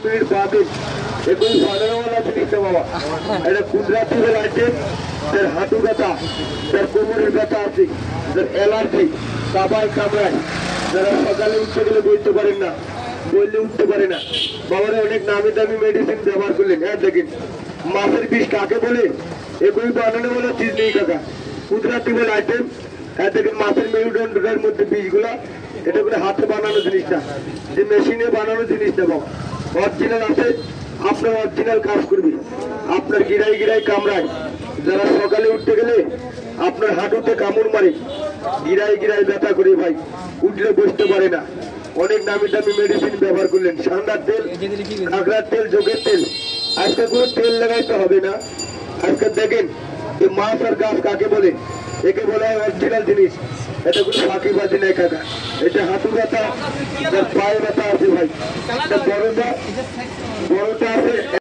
Minute বাদে এগুলি সাধারণওয়ালা জিনিসটা বাবা এটা কুদরাতি আইটেম। যার হাঁটু ব্যথা, যার কোমরের ব্যথা আছে, যার অ্যালার্জি, কাবাই কামড়ায়, যারা সকালে উঠতে গেলে বলতে পারেন না, বললে উঠতে পারে না, বাবারা অনেক নামি দামি মেডিসিন ব্যবহার করলেন। হ্যাঁ দেখেন মাছের বিষ কাকে বলে, এগুলি বানানো বলা চিজ নেই কাকা, কুদরাতি আইটেম। হ্যাঁ দেখেন মাছের মেরুদণ্ডের মধ্যে বীজগুলা, এটা করে হাতে বানানো জিনিসটা, যে মেশিনে বানানো জিনিসটা বাবা অরিজিনাল আছে। আপনার অরিজিনাল কাজ করবে, আপনার গিরাই গিরাই কামড়ায়, যারা সকালে উঠতে গেলে আপনার হাঁটুতে কামড় মারে, গিরাই গিরাই ব্যথা করে ভাই, উঠলে বসতে পারে না, অনেক নামি দামি মেডিসিন ব্যবহার করলেন, সান্দার তেল, কাঁকড়ার তেল, যোগের তেল, আজকে কোনো তেল লাগাইতে হবে না। আজকে দেখেন এই মাছ আর গাছ কাকে বলে, একে বলা হয় অরিজিনাল জিনিস। এটা কোনো ফাঁকিবাজি নেই কাকা, এটা হাঁটু ব্যথা, যার পায়ে ব্যথা আছে ভাই, বড়টা বড়টা আছে।